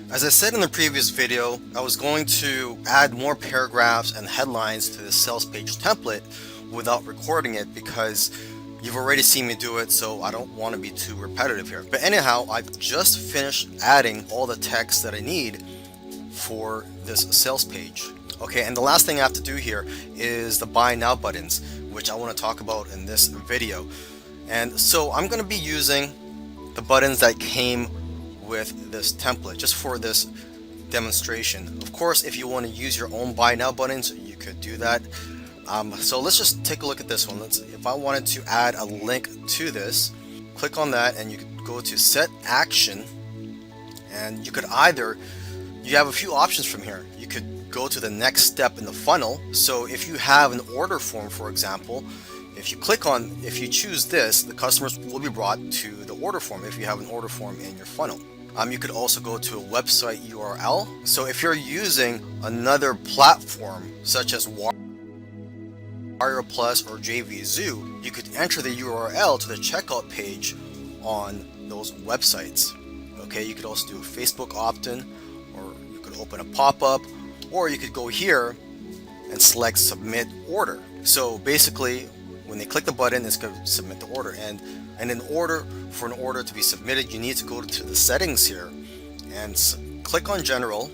As I said in the previous video, I was going to add more paragraphs and headlines to the sales page template without recording it because you've already seen me do it, so I don't want to be too repetitive here. But anyhow, I've just finished adding all the text that I need for this sales page. Okay, and the last thing I have to do here is the buy now buttons, which I want to talk about in this video. And so I'm going to be using the buttons that came with this template just for this demonstration. Of course, if you want to use your own buy now buttons, you could do that. So let's just take a look at this one. If I wanted to add a link to this, click on that and you could go to set action, and you could you have a few options from here. You could go to the next step in the funnel. So if you have an order form, for example, if you choose this, the customers will be brought to the order form if you have an order form in your funnel. You could also go to a website URL. So if you're using another platform such as Wire Plus or JVZoo, you could enter the URL to the checkout page on those websites. Okay, you could also do a Facebook opt-in, or you could open a pop-up, or you could go here and select submit order. So basically, when they click the button, it's going to submit the order. And in order for an order to be submitted, you need to go to the settings here and click on general,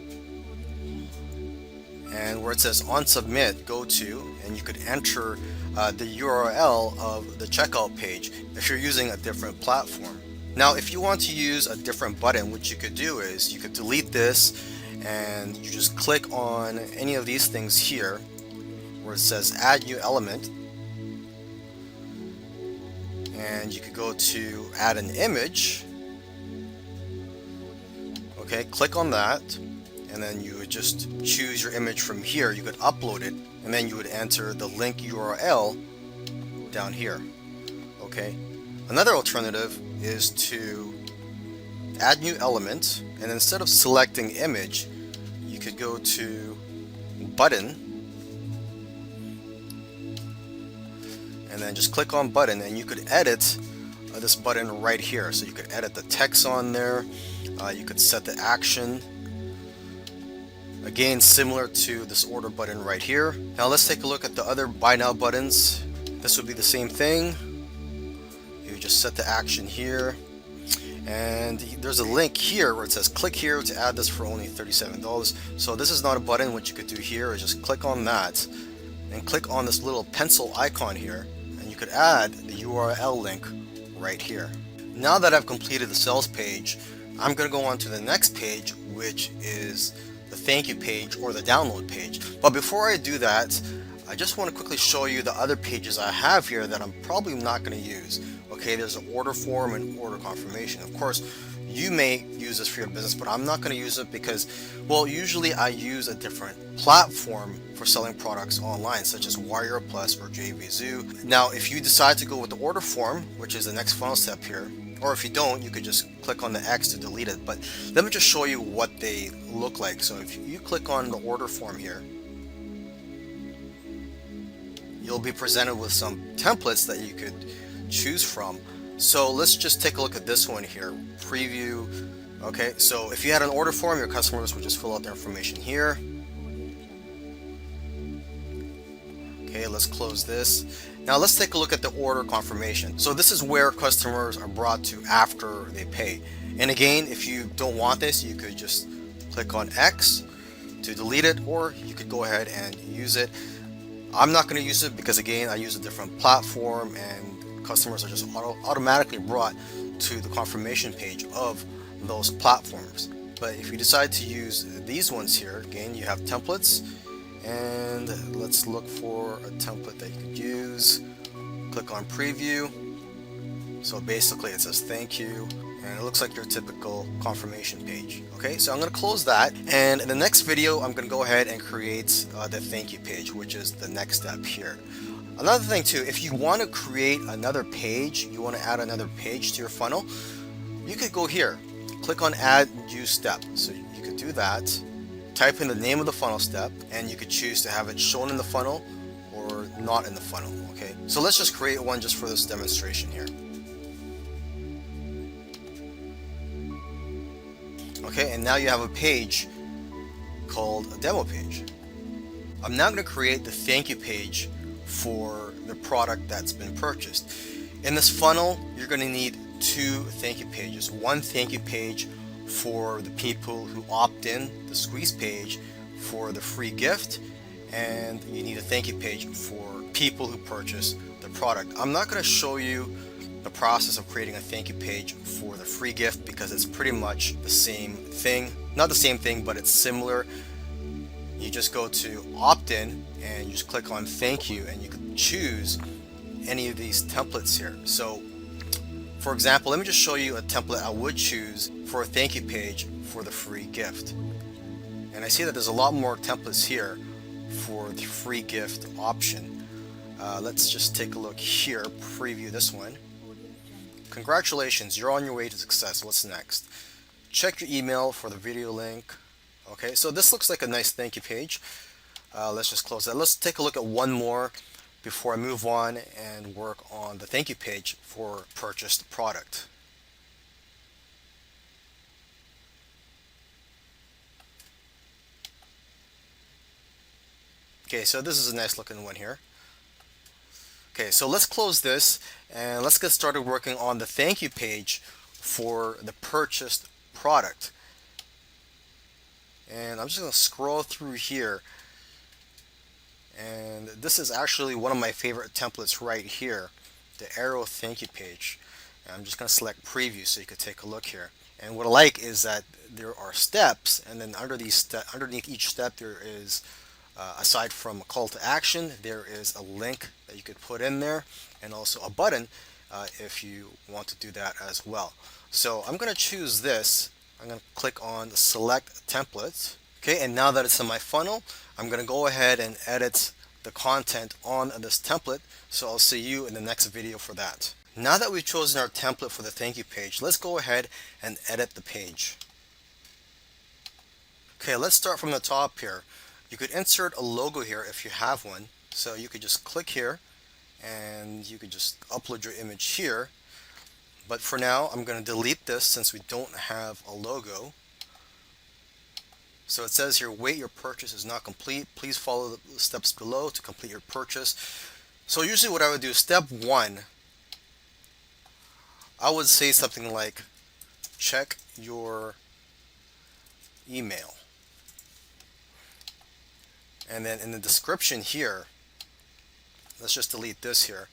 and where it says on submit, go to, and you could enter the URL of the checkout page if you're using a different platform. Now if you want to use a different button, what you could do is you could delete this and you just click on any of these things here where it says add new element, and you could go to add an image. Okay, click on that, and then you would just choose your image from here. You could upload it, and then you would enter the link URL down here. Okay, another alternative is to add new element, and instead of selecting image, you could go to button, and then just click on button, and you could edit this button right here. So you could edit the text on there, you could set the action, again similar to this order button right here. Now let's take a look at the other buy now buttons. This would be the same thing. You just set the action here, and there's a link here where it says click here to add this for only $37. So this is not a button. What you could do here is just click on that and click on this little pencil icon here, and you could add the URL link right here. Now that I've completed the sales page, I'm going to go on to the next page, which is the thank you page or the download page. But before I do that, I just want to quickly show you the other pages I have here that I'm probably not going to use. Okay, there's an order form and order confirmation. Of course, you may use this for your business, but I'm not going to use it because, well, usually I use a different platform for selling products online, such as Wire Plus or JVZoo. Now, if you decide to go with the order form, which is the next funnel step here, or if you don't, you could just click on the X to delete it. But let me just show you what they look like. So if you click on the order form here, you'll be presented with some templates that you could choose from. So let's just take a look at this one here, preview. Okay, so if you had an order form, your customers would just fill out their information here. Okay, let's close this. Now let's take a look at the order confirmation. So this is where customers are brought to after they pay. And again, if you don't want this, you could just click on X to delete it, or you could go ahead and use it. I'm not going to use it because, again, I use a different platform and customers are just automatically brought to the confirmation page of those platforms. But if you decide to use these ones here, again, you have templates, and let's look for a template that you could use. Click on preview. So basically it says thank you, and it looks like your typical confirmation page. Okay, so I'm going to close that, and in the next video I'm going to go ahead and create the thank you page, which is the next step here. Another thing too, if you want to create another page, you want to add another page to your funnel, you could go here, click on add new step. So you could do that, type in the name of the funnel step, and you could choose to have it shown in the funnel or not in the funnel. Okay, so let's just create one just for this demonstration here. Okay, and now you have a page called a demo page. I'm now going to create the thank you page for the product that's been purchased. In this funnel, you're going to need two thank you pages. One thank you page for the people who opt in, the squeeze page for the free gift, and you need a thank you page for people who purchase the product. I'm not going to show you the process of creating a thank you page for the free gift because it's pretty much the same thing. Not the same thing, but it's similar. You just go to opt-in and you just click on thank you, and you can choose any of these templates here. So for example, let me just show you a template I would choose for a thank you page for the free gift. And I see that there's a lot more templates here for the free gift option. Let's just take a look here, preview this one. Congratulations, you're on your way to success. What's next? Check your email for the video link. Okay, so this looks like a nice thank you page. Let's just close that. Let's take a look at one more before I move on and work on the thank you page for purchased product. Okay, so this is a nice looking one here. Okay, so let's close this and let's get started working on the thank you page for the purchased product. And I'm just going to scroll through here, and this is actually one of my favorite templates right here, the arrow thank you page. And I'm just going to select preview so you can take a look here. And what I like is that there are steps, and then underneath each step there is aside from a call to action, there is a link that you could put in there, and also a button if you want to do that as well. So I'm going to choose this. I'm going to click on select templates. Okay, and now that it's in my funnel, I'm going to go ahead and edit the content on this template. So I'll see you in the next video for that. Now that we've chosen our template for the thank you page, let's go ahead and edit the page. Okay, let's start from the top here. You could insert a logo here if you have one. So you could just click here and you could just upload your image here. But for now, I'm going to delete this since we don't have a logo. So it says here, wait, your purchase is not complete. Please follow the steps below to complete your purchase. So usually what I would do, step one, I would say something like, check your email. And then in the description here, let's just delete this here.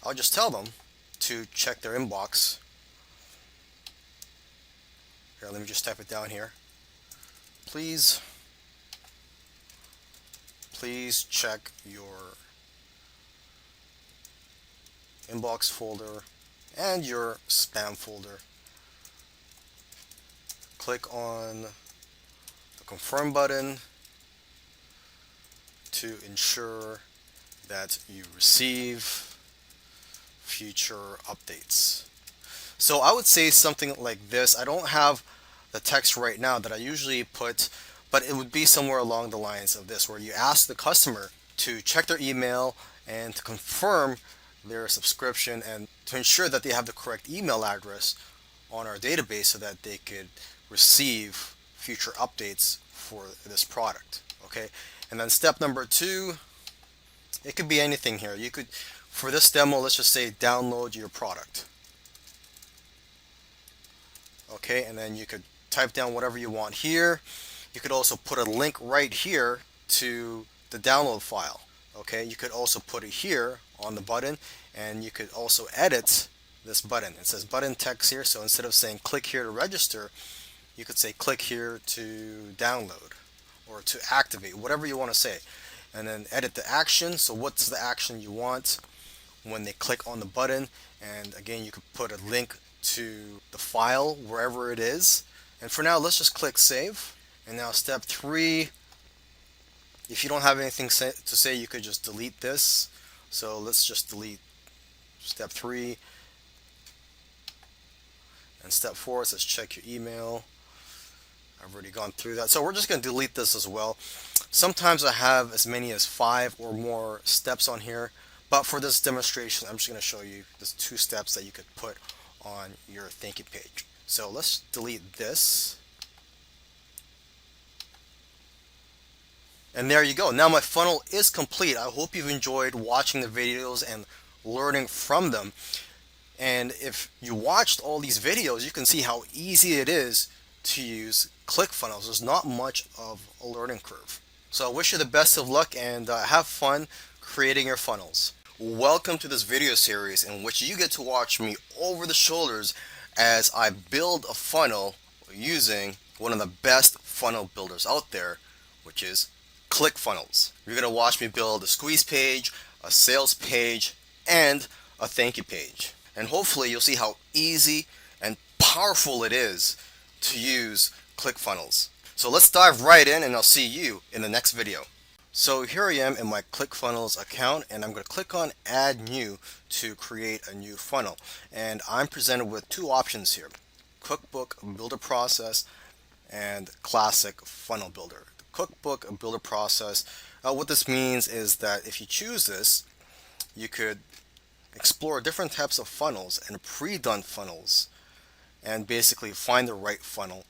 I'll just tell them to check their inbox. Here, let me just type it down here. Please check your inbox folder and your spam folder. Click on the confirm button to ensure that you receive future updates. So I would say something like this. I don't have the text right now that I usually put, but it would be somewhere along the lines of this, where you ask the customer to check their email and to confirm their subscription and to ensure that they have the correct email address on our database so that they could receive future updates for this product. Okay, and then step number two, it could be anything here. You could, for this demo, let's just say download your product. Okay, and then you could type down whatever you want here. You could also put a link right here to the download file. Okay, you could also put it here on the button, and you could also edit this button. It says button text here, so instead of saying click here to register, you could say click here to download or to activate, whatever you want to say. And then edit the action. So what's the action you want when they click on the button? And again, you could put a link to the file wherever it is. And for now, let's just click save. And now step three, if you don't have anything to say, you could just delete this. So let's just delete step three. And step four says check your email. I've already gone through that. So we're just going to delete this as well. Sometimes I have as many as 5 or more steps on here. But for this demonstration, I'm just going to show you the 2 steps that you could put on your thank you page. So let's delete this. And there you go. Now my funnel is complete. I hope you've enjoyed watching the videos and learning from them. And if you watched all these videos, you can see how easy it is to use ClickFunnels. There's not much of a learning curve. So I wish you the best of luck and have fun creating your funnels. Welcome to this video series in which you get to watch me over the shoulders as I build a funnel using one of the best funnel builders out there, which is ClickFunnels. You're going to watch me build a squeeze page, a sales page, and a thank you page. And hopefully you'll see how easy and powerful it is to use ClickFunnels. So let's dive right in and I'll see you in the next video. So here I am in my ClickFunnels account and I'm going to click on add new to create a new funnel. And I'm presented with two options here: cookbook builder process and classic funnel builder. The cookbook builder process, what this means is that if you choose this, you could explore different types of funnels and pre-done funnels and basically find the right funnel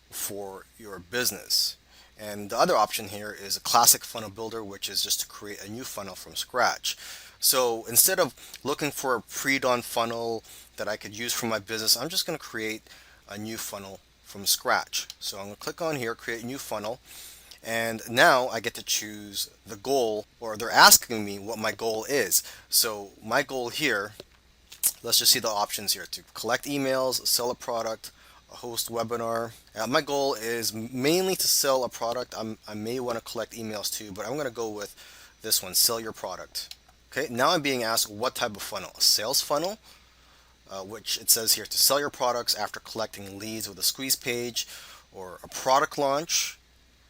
for your business. And the other option here is a classic funnel builder, which is just to create a new funnel from scratch. So instead of looking for a pre-done funnel that I could use for my business, I'm just going to create a new funnel from scratch. So I'm going to click on here, create a new funnel. And now I get to choose the goal, or they're asking me what my goal is. So my goal here, let's just see the options here: to collect emails, sell a product, host webinar. My goal is mainly to sell a product. I may want to collect emails too, but I'm going to go with this one: sell your product. Okay, now I'm being asked what type of funnel: a sales funnel, which it says here to sell your products after collecting leads with a squeeze page, or a product launch,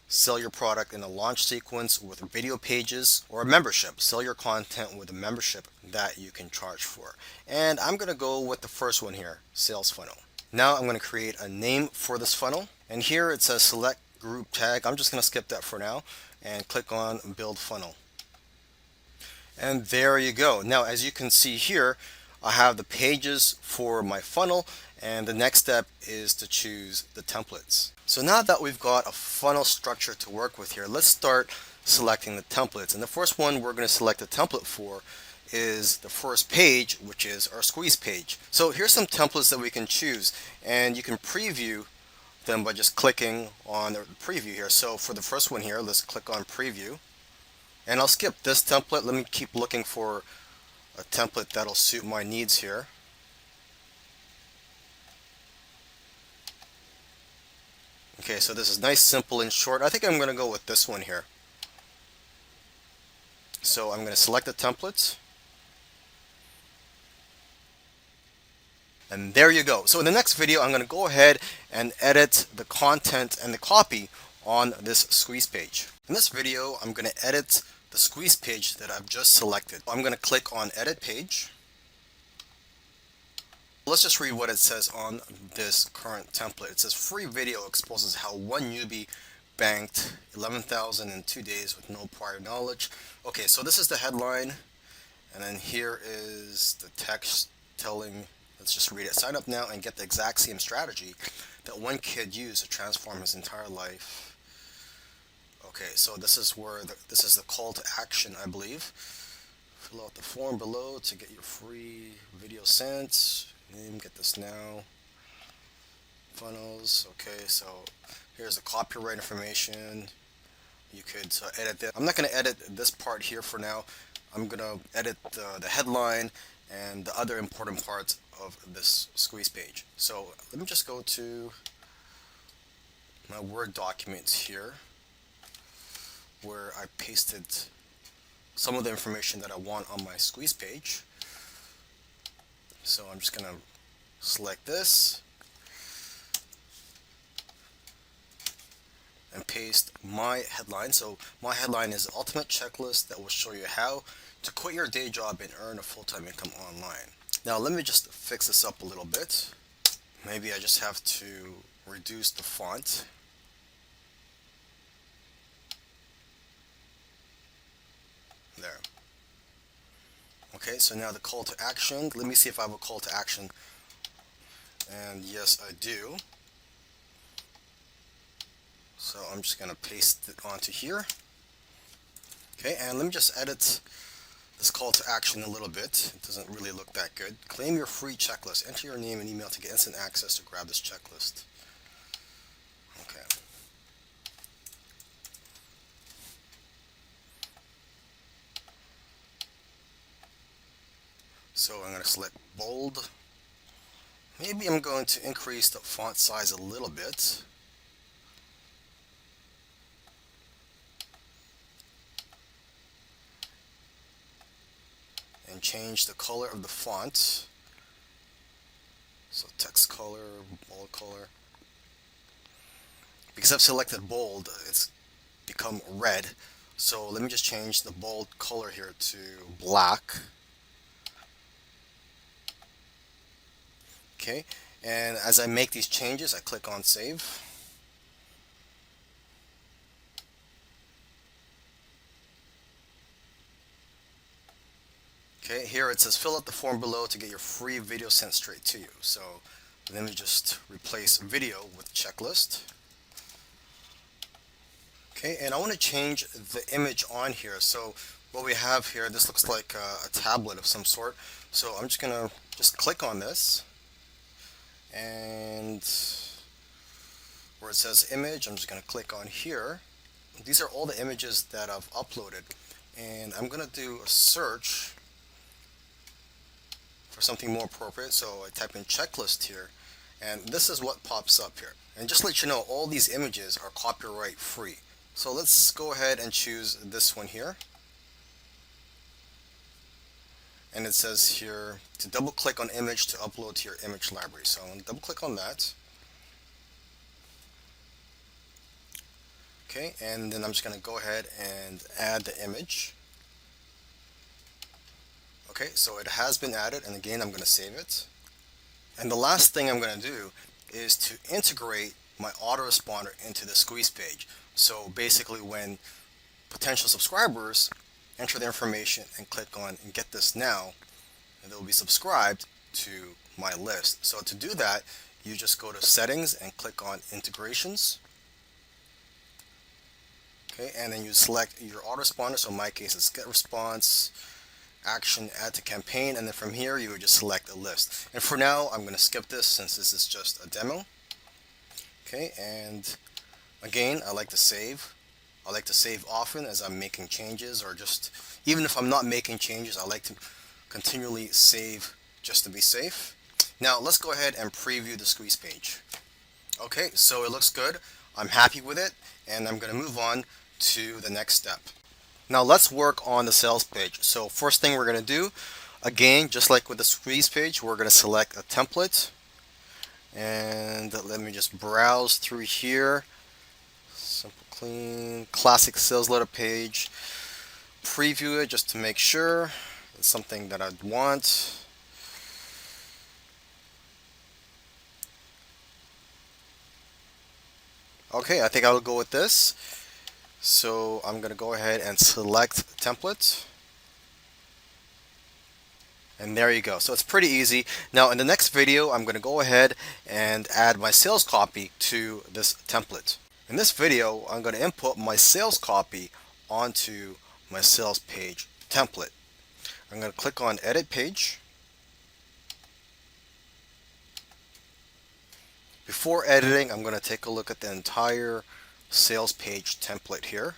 sell your product in a launch sequence with video pages, or a membership, sell your content with a membership that you can charge for. And I'm going to go with the first one here, sales funnel. Now I'm going to create a name for this funnel, and here it says select group tag. I'm just going to skip that for now and click on build funnel. And there you go. Now as you can see here, I have the pages for my funnel, and the next step is to choose the templates. So now that we've got a funnel structure to work with here, let's start selecting the templates. And the first one we're going to select a template for is the first page, which is our squeeze page. So here's some templates that we can choose, and you can preview them by just clicking on the preview here. So for the first one here, let's click on preview, and I'll skip this template. Let me keep looking for a template that'll suit my needs here. Okay, so this is nice, simple, and short. I think I'm going to go with this one here. So I'm going to select the templates. And there you go. So in the next video, I'm going to go ahead and edit the content and the copy on this squeeze page. In this video, I'm going to edit the squeeze page that I've just selected. I'm going to click on edit page. Let's just read what it says on this current template. It says free video exposes how one newbie banked 11,000 in 2 days with no prior knowledge. Okay, so this is the headline, and then here is the text telling, let's just read it: sign up now and get the exact same strategy that one kid used to transform his entire life. Okay, so this is where this is the call to action, I believe. Fill out the form below to get your free video sent. Name, get this now. Funnels. Okay, so here's the copyright information. You could edit that. I'm not going to edit this part here for now. I'm going to edit the headline and the other important parts of this squeeze page. So let me just go to my Word documents here, where I pasted some of the information that I want on my squeeze page. So I'm just going to select this and paste my headline. So my headline is Ultimate Checklist that will show you how to quit your day job and earn a full-time income online. Now let me just fix this up a little bit. Maybe I just have to reduce the font. There. Okay, so now the call to action. Let me see if I have a call to action. And yes, I do. So I'm just going to paste it onto here. Okay, and let me just edit this call to action a little bit. It doesn't really look that good. Claim your free checklist. Enter your name and email to get instant access to grab this checklist. Okay. So I'm going to select bold. Maybe I'm going to increase the font size a little bit. And change the color of the font. So text color, bold color. Because I've selected bold, it's become red. So let me just change the bold color here to black. Okay, and as I make these changes, I click on save. Okay, here it says fill out the form below to get your free video sent straight to you. So let me just replace video with checklist. Okay, and I want to change the image on here. So what we have here, this looks like a tablet of some sort. So I'm just gonna click on this, and where it says image, I'm just gonna click on here. These are all the images that I've uploaded, and I'm gonna do a search for something more appropriate. So I type in checklist here, and this is what pops up here. And just to let you know, all these images are copyright free. So let's go ahead and choose this one here. And it says here to double click on image to upload to your image library. So I'm going to double click on that. Okay, and then I'm just going to go ahead and add the image. Okay, so it has been added, and again I'm going to save it. And the last thing I'm going to do is to integrate my autoresponder into the squeeze page. So basically when potential subscribers enter their information and click on and get this now, and they'll be subscribed to my list. So to do that, you just go to settings and click on integrations. Okay, and then you select your autoresponder. So in my case it's get response, action, add to campaign, and then from here you would just select a list. And for now I'm going to skip this since this is just a demo. Okay, and again, I like to save. I like to save often as I'm making changes, or just even if I'm not making changes, I like to continually save just to be safe. Now let's go ahead and preview the squeeze page. Okay, so it looks good. I'm happy with it, and I'm going to move on to the next step. Now let's work on the sales page. So first thing we're going to do, again, just like with the squeeze page, we're going to select a template. And let me just browse through here. Simple, clean, classic sales letter page. Preview it just to make sure it's something that I'd want. Okay, I think I'll go with this. So I'm going to go ahead and select template. And there you go. So it's pretty easy. Now in the next video, I'm going to go ahead and add my sales copy to this template. In this video, I'm going to input my sales copy onto my sales page template. I'm going to click on edit page. Before editing, I'm going to take a look at the entire sales page template here.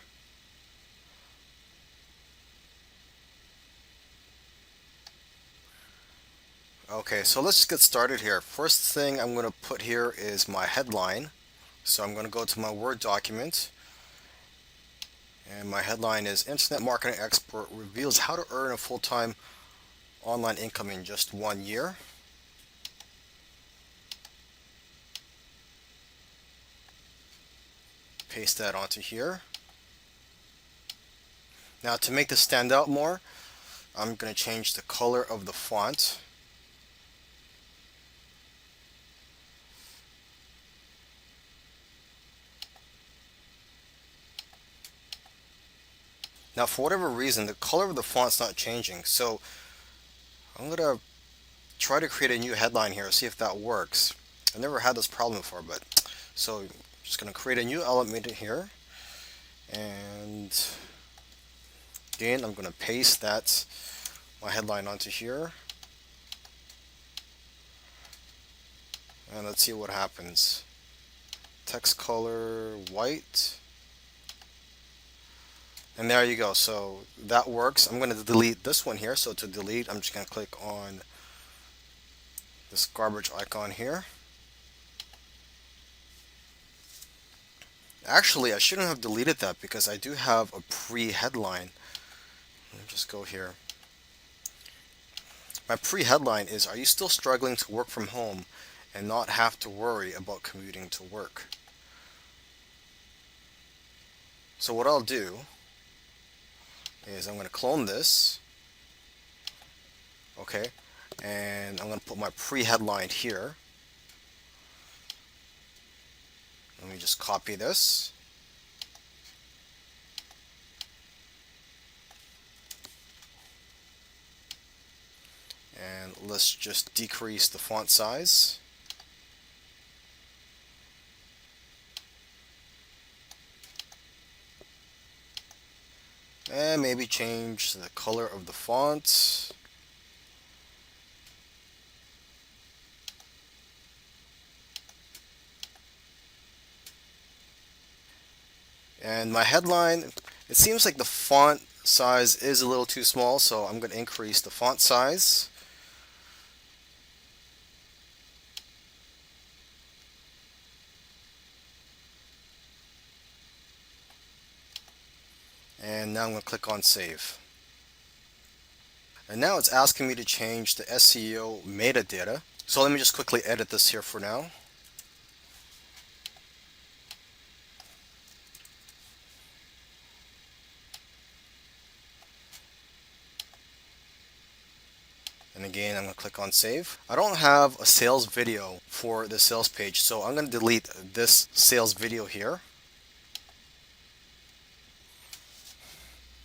Okay, so let's get started here. First thing I'm going to put here is my headline. So I'm going to go to my Word document, and my headline is Internet Marketing Expert Reveals How to Earn a Full-Time Online Income in Just 1 Year. Paste that onto here. Now to make this stand out more, I'm going to change the color of the font. Now for whatever reason, the color of the font's not changing, so I'm going to try to create a new headline here, see if that works. I've never had this problem before, but so I'm just going to create a new element here, and again, I'm going to paste my headline onto here. And let's see what happens. Text color white. And there you go. So that works. I'm going to delete this one here. So to delete, I'm just going to click on this garbage icon here. Actually, I shouldn't have deleted that because I do have a pre-headline. Let me just go here. My pre-headline is, are you still struggling to work from home and not have to worry about commuting to work? So what I'll do is I'm going to clone this. Okay. And I'm going to put my pre-headline here. Let me just copy this. And let's just decrease the font size. And maybe change the color of the font. And my headline, it seems like the font size is a little too small, so I'm going to increase the font size. And now I'm going to click on save. And now it's asking me to change the SEO metadata. So let me just quickly edit this here for now. And again, I'm going to click on save. I don't have a sales video for the sales page, so I'm going to delete this sales video here.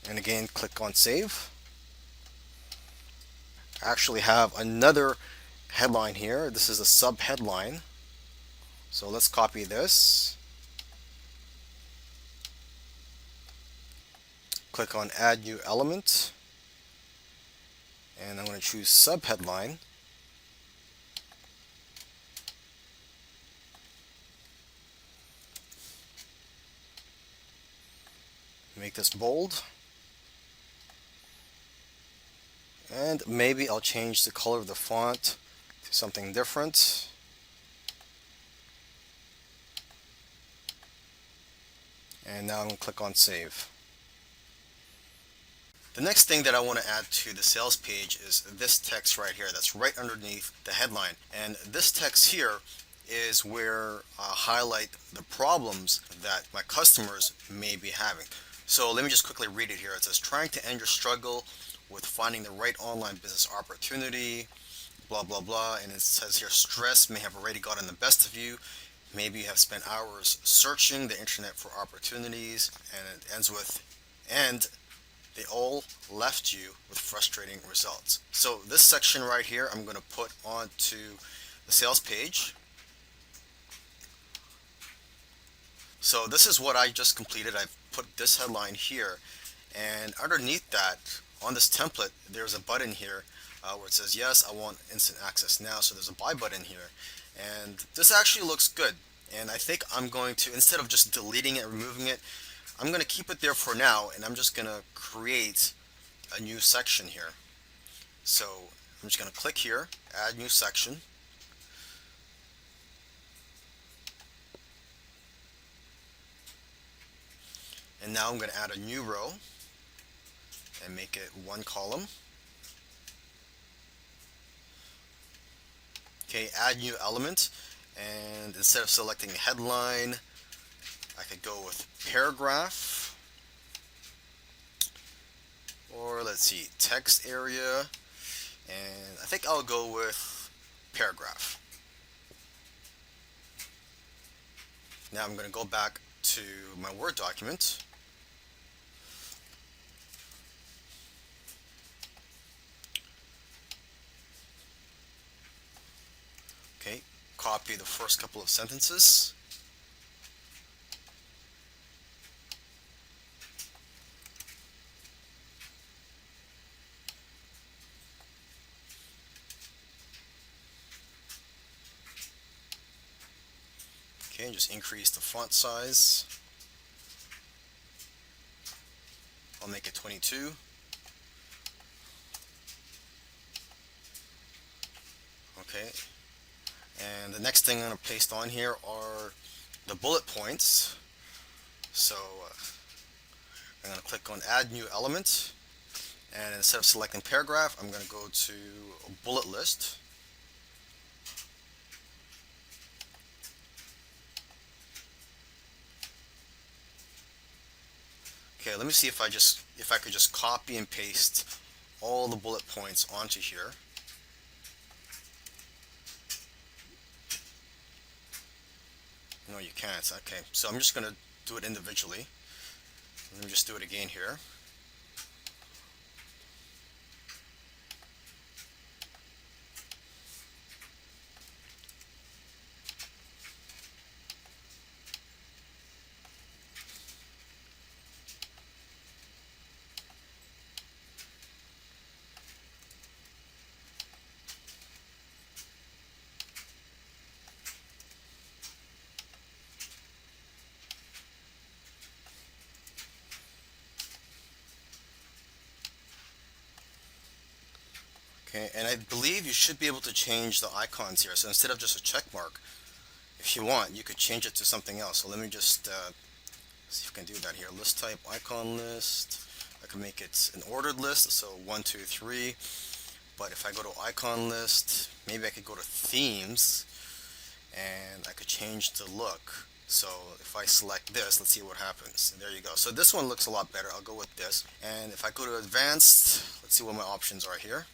And again, click on save. I actually have another headline here. This is a sub headline. So let's copy this. Click on add new element. And I'm going to choose sub headline. Make this bold. And maybe I'll change the color of the font to something different. And now I'm going to click on save. The next thing that I want to add to the sales page is this text right here that's right underneath the headline. And this text here is where I highlight the problems that my customers may be having. So let me just quickly read it here. It says, trying to end your struggle with finding the right online business opportunity, blah, blah, blah. And it says here, stress may have already gotten the best of you. Maybe you have spent hours searching the internet for opportunities. And it ends with, and they all left you with frustrating results. So this section right here, I'm going to put onto the sales page. So this is what I just completed. I've put this headline here, and underneath that, on this template, there's a button here where it says, yes, I want instant access now. So there's a buy button here, and this actually looks good. And I think I'm going to, instead of just deleting it, removing it, I'm going to keep it there for now, and I'm just going to create a new section here. So I'm just going to click here, add new section. And now I'm going to add a new row and make it one column. Okay, add new element, and instead of selecting a headline, I could go with paragraph, or let's see, text area, and I think I'll go with paragraph. Now I'm going to go back to my Word document. Okay, copy the first couple of sentences. Okay, just increase the font size. I'll make it 22. Okay, and the next thing I'm going to paste on here are the bullet points. So I'm going to click on add new element, and instead of selecting paragraph, I'm going to go to a bullet list. Okay, let me see if I could just copy and paste all the bullet points onto here. No, you can't. Okay, so I'm just going to do it individually. Let me just do it again here. Okay, and I believe you should be able to change the icons here. So instead of just a check mark, if you want, you could change it to something else. So let me just see if I can do that here. List type, icon list. I can make it an ordered list, so 1, 2, 3. But if I go to icon list, maybe I could go to themes, and I could change the look. So if I select this, let's see what happens. And there you go. So this one looks a lot better. I'll go with this. And if I go to advanced, let's see what my options are here.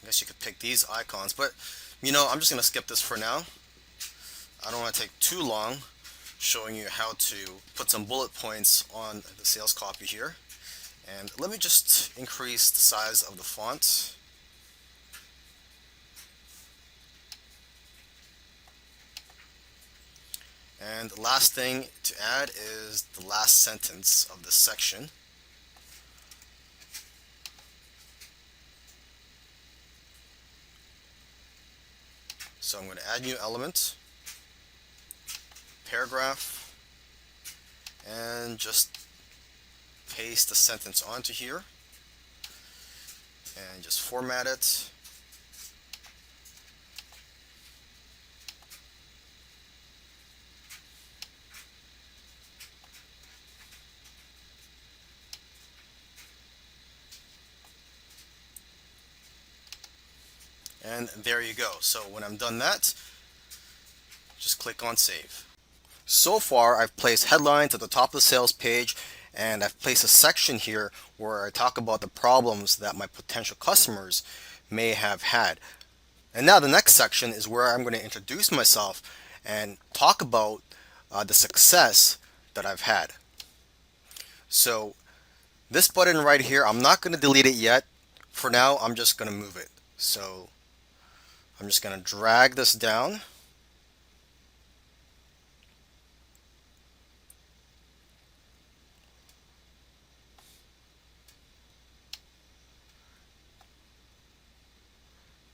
I guess you could pick these icons, but I'm just going to skip this for now. I don't want to take too long showing you how to put some bullet points on the sales copy here. And let me just increase the size of the font. And the last thing to add is the last sentence of this section. So I'm going to add new element, paragraph, and just paste the sentence onto here and just format it. And there you go. So when I'm done that, just click on save. So far, I've placed headlines at the top of the sales page, and I've placed a section here where I talk about the problems that my potential customers may have had. And now the next section is where I'm going to introduce myself and talk about the success that I've had. So this button right here, I'm not going to delete it yet. For now, I'm just going to move it. So I'm just going to drag this down.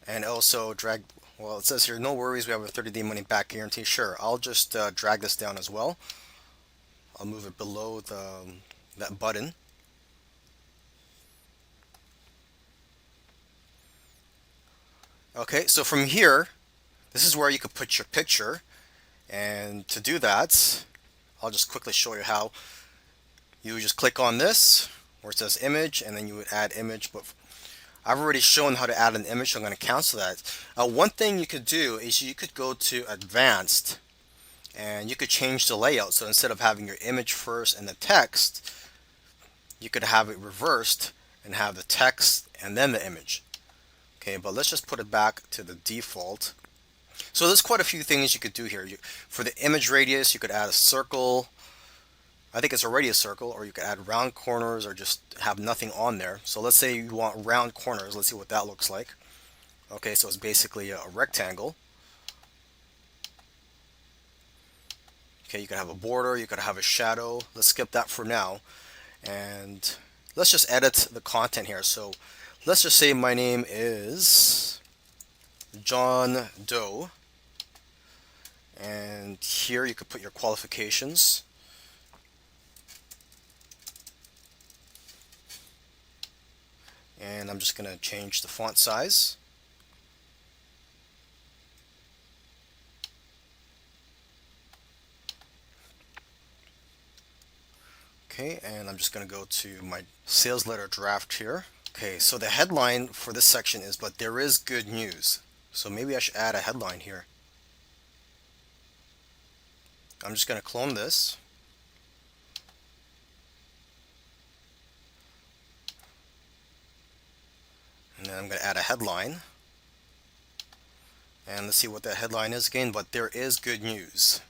And also drag, well, it says here, no worries, we have a 30-day money back guarantee. Sure, I'll just drag this down as well. I'll move it below that button. Okay, so from here, this is where you could put your picture. And to do that, I'll just quickly show you how. You just click on this where it says image, and then you would add image. But I've already shown how to add an image, so I'm going to cancel that. One thing you could do is you could go to advanced, and you could change the layout. So instead of having your image first and the text, you could have it reversed and have the text and then the image. Okay, but let's just put it back to the default. So there's quite a few things you could do here. For the image radius, you could add a circle. I think it's already a circle, or you could add round corners or just have nothing on there. So let's say you want round corners. Let's see what that looks like. Okay, so it's basically a rectangle. Okay, you could have a border, you could have a shadow. Let's skip that for now. And let's just edit the content here. So let's just say my name is John Doe, and here you could put your qualifications. And I'm just going to change the font size. Okay, and I'm just going to go to my sales letter draft here. Okay, so the headline for this section is, "But there is good news." So maybe I should add a headline here. I'm just going to clone this. And then I'm going to add a headline. And let's see what that headline is again. "But there is good news."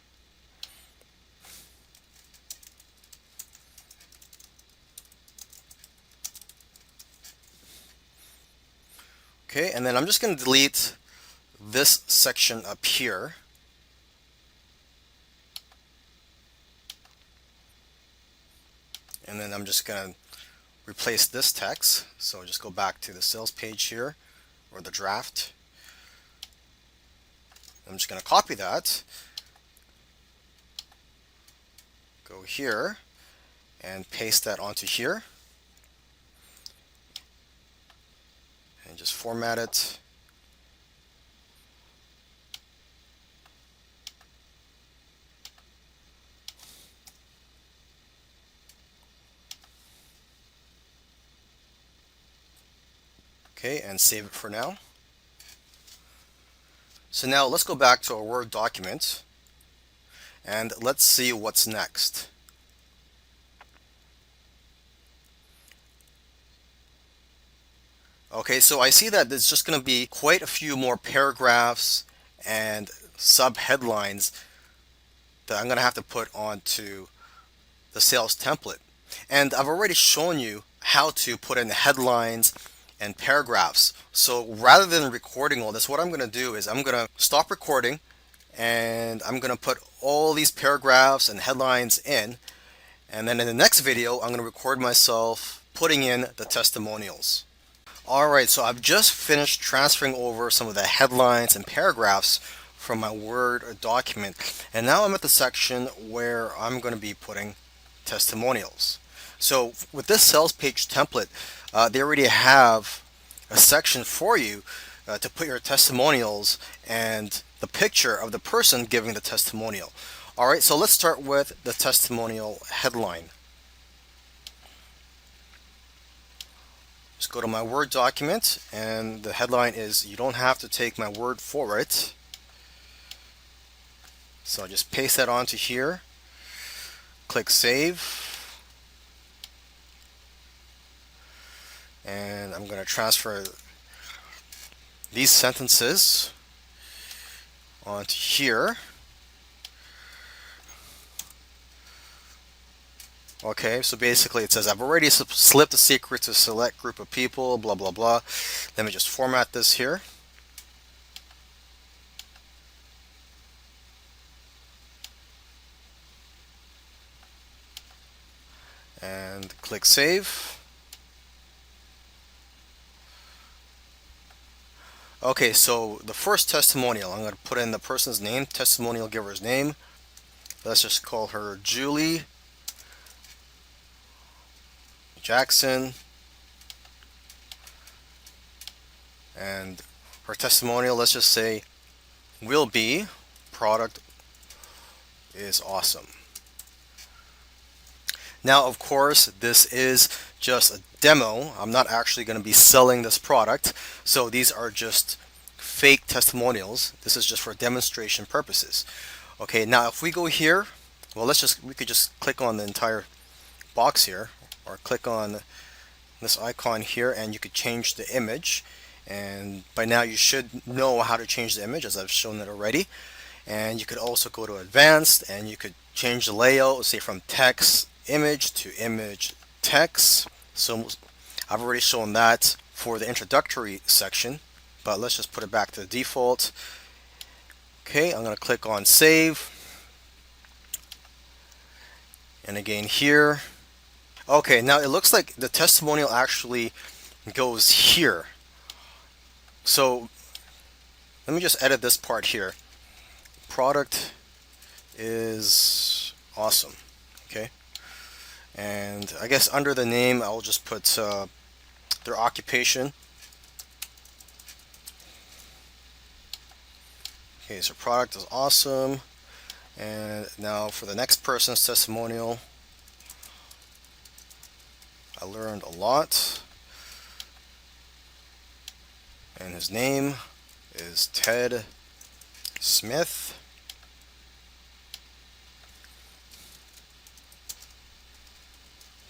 Okay, and then I'm just going to delete this section up here. And then I'm just going to replace this text. So just go back to the sales page here, or the draft. I'm just going to copy that, go here, and paste that onto here. And just format it. Okay, and save it for now. So now let's go back to our Word document and let's see what's next. Okay, so I see that there's just going to be quite a few more paragraphs and sub-headlines that I'm going to have to put onto the sales template. And I've already shown you how to put in headlines and paragraphs. So rather than recording all this, what I'm going to do is I'm going to stop recording and I'm going to put all these paragraphs and headlines in. And then in the next video, I'm going to record myself putting in the testimonials. Alright, so I've just finished transferring over some of the headlines and paragraphs from my Word document. And now I'm at the section where I'm going to be putting testimonials. So with this sales page template, they already have a section for you to put your testimonials and the picture of the person giving the testimonial. Alright, so let's start with the testimonial headline. Just go to my Word document and the headline is, "You don't have to take my word for it." So I just paste that onto here, click save, and I'm going to transfer these sentences onto here. Okay, so basically it says, "I've already slipped the secret to a select group of people, blah, blah, blah." Let me just format this here. And click save. Okay, so the first testimonial, I'm going to put in the person's name, testimonial giver's name. Let's just call her Julie Jackson. And her testimonial, let's just say, will be, product is awesome. Now, of course, this is just a demo. I'm not actually going to be selling this product. So these are just fake testimonials. This is just for demonstration purposes. Okay, now if we go here, well, we could just click on the entire box here, or click on this icon here, and you could change the image. And by now you should know how to change the image, as I've shown it already. And you could also go to advanced and you could change the layout, say from text image to image text. So I've already shown that for the introductory section, but let's just put it back to the default. Okay, I'm going to click on save. And again here. Okay, now it looks like the testimonial actually goes here. So Let me just edit this part here. Product is awesome. Okay. And I guess under the name, I'll just put their occupation. Okay, so product is awesome. And now for the next person's testimonial, I learned a lot. And his name is Ted Smith.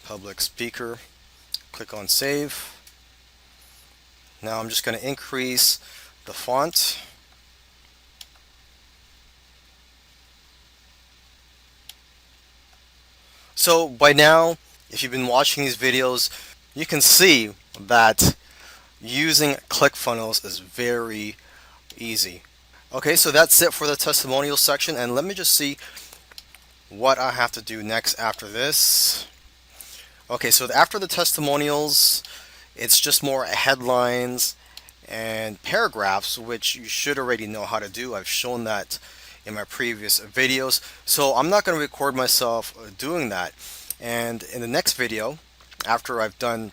Public speaker. Click on save. Now I'm just going to increase the font. So by now, if you've been watching these videos, you can see that using ClickFunnels is very easy. Okay, so that's it for the testimonial section, and let me just see what I have to do next after this. Okay, so after the testimonials, it's just more headlines and paragraphs, which you should already know how to do. I've shown that in my previous videos, so I'm not going to record myself doing that. And in the next video, after I've done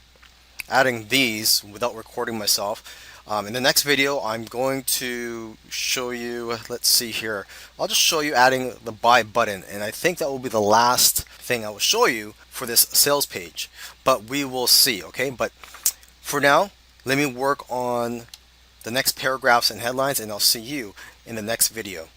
adding these without recording myself, in the next video I'm going to show you, let's see here, I'll just show you adding the buy button, and I think that will be the last thing I will show you for this sales page, but we will see. Okay, but for now, let me work on the next paragraphs and headlines, and I'll see you in the next video.